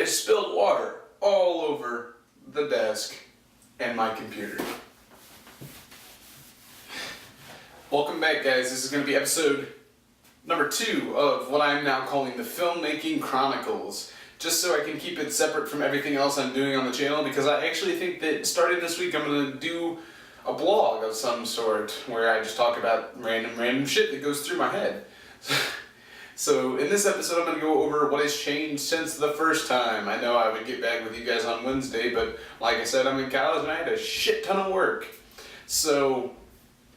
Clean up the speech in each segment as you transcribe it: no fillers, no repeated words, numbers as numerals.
I spilled water all over the desk and my computer. Welcome back, guys. This is going to be episode number 2 of what I'm now calling the Filmmaking Chronicles. Just so I can keep it separate from everything else I'm doing on the channel, because I actually think that starting this week I'm going to do a blog of some sort where I just talk about random shit that goes through my head. So in this episode I'm going to go over what has changed since the first time. I know I would get back with you guys on Wednesday, but like I said, I'm in college and I had a shit ton of work. So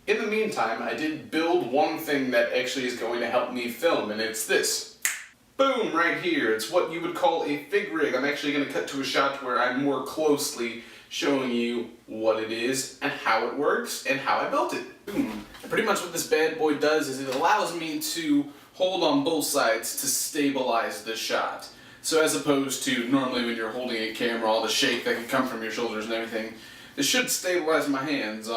in the meantime, I did build one thing that actually is going to help me film, and it's this. Boom, right here. It's what you would call a fig rig. I'm actually going to cut to a shot where I'm more closely showing you what it is and how it works and how I built it. Boom. And pretty much what this bad boy does is it allows me to hold on both sides to stabilize the shot. So as opposed to normally when you're holding a camera, all the shake that can come from your shoulders and everything, this should stabilize my hands.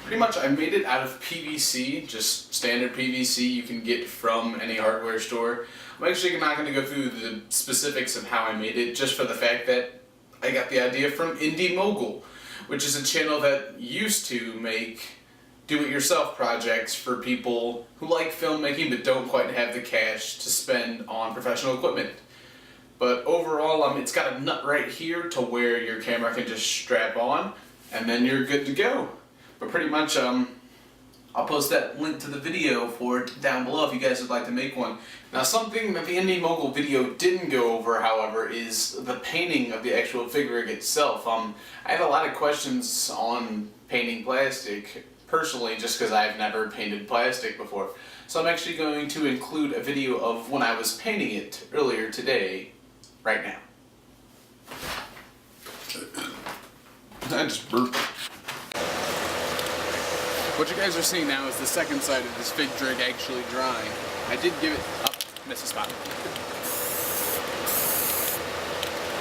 Pretty much I made it out of PVC, just standard PVC you can get from any hardware store. I'm actually not going to go through the specifics of how I made it, just for the fact that I got the idea from Indy Mogul, which is a channel that used to make do-it-yourself projects for people who like filmmaking but don't quite have the cash to spend on professional equipment. But overall, it's got a nut right here to where your camera can just strap on, and then you're good to go. But pretty much, I'll post that link to the video for it down below if you guys would like to make one. Now, something that the Indy Mogul video didn't go over, however, is the painting of the actual fig rig itself. I had a lot of questions on painting plastic, personally, just because I've never painted plastic before. So I'm actually going to include a video of when I was painting it earlier today, right now. I just burped. What you guys are seeing now is the second side of this fig rig actually drying. I did give it up, miss a spot.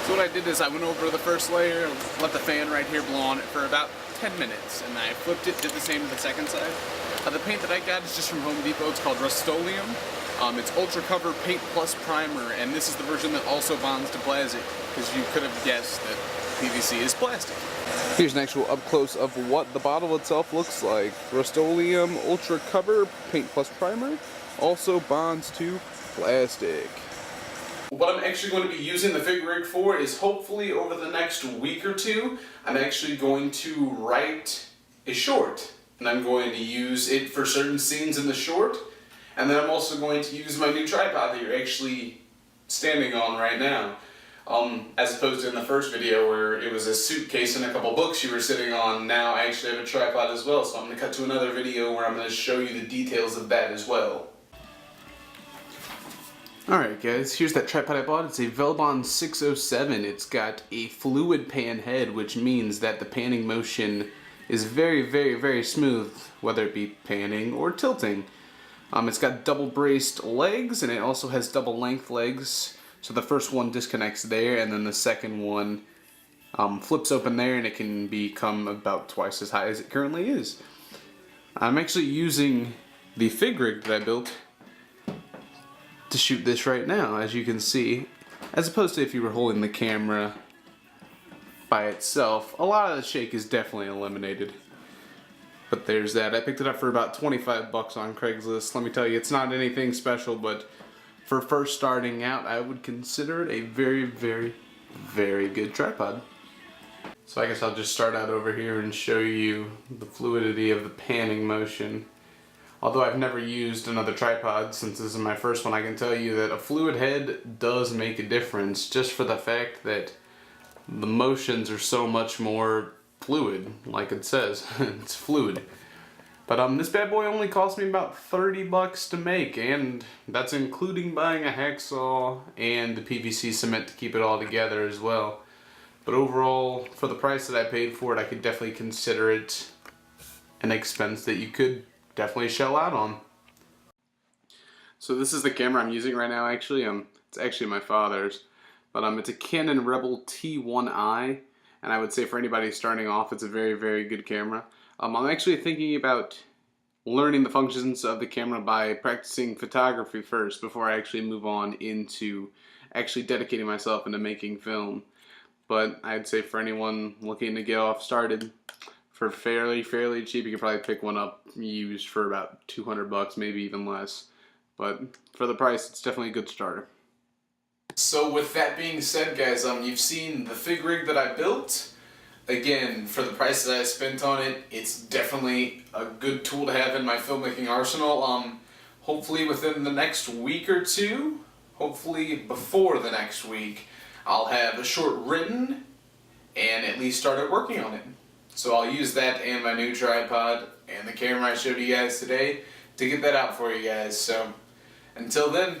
So what I did is I went over the first layer, let the fan right here blow on it for about 10 minutes, and I flipped it, did the same to the second side. The paint that I got is just from Home Depot. It's called Rust-Oleum. It's Ultra Cover Paint Plus Primer, and this is the version that also bonds to plastic, because you could have guessed that PVC is plastic. Here's an actual up-close of what the bottle itself looks like. Rust-Oleum Ultra Cover Paint Plus Primer also bonds to plastic. What I'm actually going to be using the fig rig for is hopefully over the next week or two, I'm actually going to write a short. And I'm going to use it for certain scenes in the short. And then I'm also going to use my new tripod that you're actually standing on right now. As opposed to in the first video where it was a suitcase and a couple books you were sitting on. Now I actually have a tripod as well, so I'm going to cut to another video where I'm going to show you the details of that as well. Alright guys, here's that tripod I bought. It's a Velbon 607. It's got a fluid pan head, which means that the panning motion is very smooth, whether it be panning or tilting. It's got double braced legs, and it also has double length legs. So the first one disconnects there, and then the second one flips open there, and it can become about twice as high as it currently is. I'm actually using the fig rig that I built to shoot this right now, as you can see, as opposed to if you were holding the camera by itself. A lot of the shake is definitely eliminated. But there's that. I picked it up for about 25 bucks on Craigslist. Let me tell you, it's not anything special, but for first starting out, I would consider it a very good tripod. So I guess I'll just start out over here and show you the fluidity of the panning motion. Although I've never used another tripod since this is my first one, I can tell you that a fluid head does make a difference, just for the fact that the motions are so much more fluid, like it says. It's fluid. But this bad boy only cost me about 30 bucks to make, and that's including buying a hacksaw and the PVC cement to keep it all together as well. But overall, for the price that I paid for it, I could definitely consider it an expense that you could definitely shell out on. So this is the camera I'm using right now, actually. It's actually my father's, but it's a Canon Rebel T1i, and I would say for anybody starting off, it's a very good camera. I'm actually thinking about learning the functions of the camera by practicing photography first before I actually move on into actually dedicating myself into making film. But I'd say for anyone looking to get off started, for fairly cheap, you could probably pick one up used for about $200, maybe even less. But for the price, it's definitely a good starter. So with that being said, guys, you've seen the fig rig that I built. Again, for the price that I spent on it, it's definitely a good tool to have in my filmmaking arsenal. Hopefully within the next week or two, hopefully before the next week, I'll have a short written and at least started working on it. So I'll use that and my new tripod and the camera I showed you guys today to get that out for you guys. So until then,